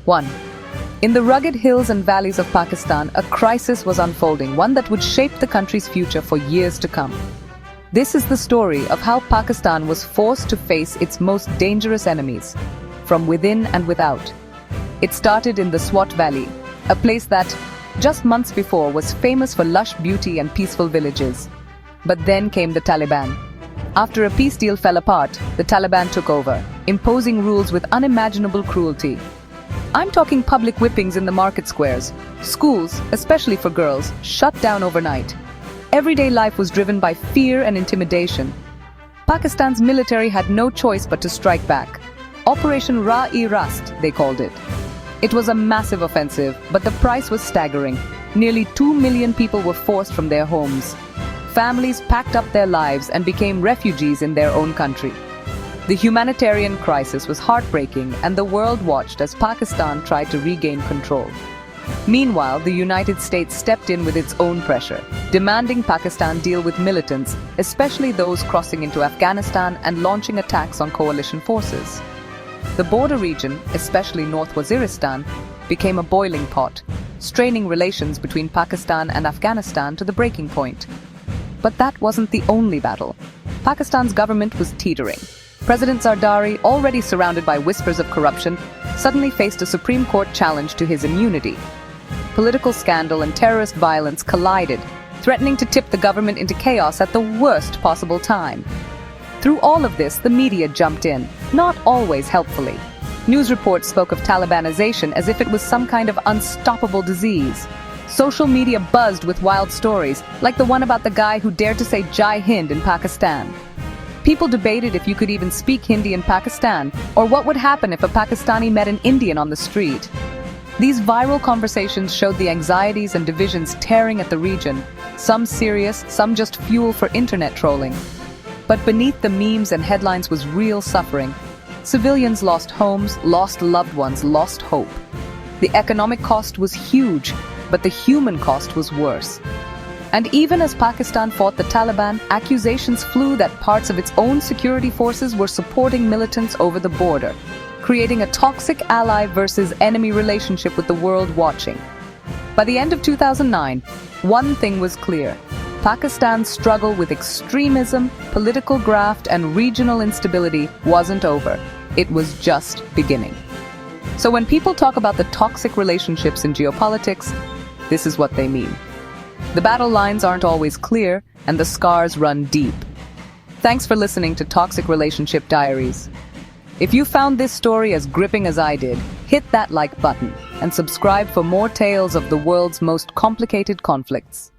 1. In the rugged hills and valleys of Pakistan, a crisis was unfolding, one that would shape the country's future for years to come. This is the story of how Pakistan was forced to face its most dangerous enemies, from within and without. It started in the Swat Valley, a place that, just months before, was famous for lush beauty and peaceful villages. But then came the Taliban. After a peace deal fell apart, the Taliban took over, imposing rules with unimaginable cruelty. I'm talking public whippings in the market squares. Schools, especially for girls, shut down overnight. Everyday life was driven by fear and intimidation. Pakistan's military had no choice but to strike back. Operation Ra-e-Rast, they called it. It was a massive offensive, but the price was staggering. Nearly 2 million people were forced from their homes. Families packed up their lives and became refugees in their own country. The humanitarian crisis was heartbreaking, and the world watched as Pakistan tried to regain control. Meanwhile, the United States stepped in with its own pressure, demanding Pakistan deal with militants, especially those crossing into Afghanistan and launching attacks on coalition forces. The border region, especially North Waziristan, became a boiling pot, straining relations between Pakistan and Afghanistan to the breaking point. But that wasn't the only battle. Pakistan's government was teetering. President Zardari, already surrounded by whispers of corruption, suddenly faced a Supreme Court challenge to his immunity. Political scandal and terrorist violence collided, threatening to tip the government into chaos at the worst possible time. Through all of this, the media jumped in, not always helpfully. News reports spoke of Talibanization as if it was some kind of unstoppable disease. Social media buzzed with wild stories, like the one about the guy who dared to say Jai Hind in Pakistan. People debated if you could even speak Hindi in Pakistan, or what would happen if a Pakistani met an Indian on the street. These viral conversations showed the anxieties and divisions tearing at the region, some serious, some just fuel for internet trolling. But beneath the memes and headlines was real suffering. Civilians lost homes, lost loved ones, lost hope. The economic cost was huge, but the human cost was worse. And even as Pakistan fought the Taliban, accusations flew that parts of its own security forces were supporting militants over the border, creating a toxic ally versus enemy relationship with the world watching. By the end of 2009, one thing was clear. Pakistan's struggle with extremism, political graft, and regional instability wasn't over. It was just beginning. So when people talk about the toxic relationships in geopolitics, this is what they mean. The battle lines aren't always clear, and the scars run deep. Thanks for listening to Toxic Relationship Diaries. If you found this story as gripping as I did, hit that like button and subscribe for more tales of the world's most complicated conflicts.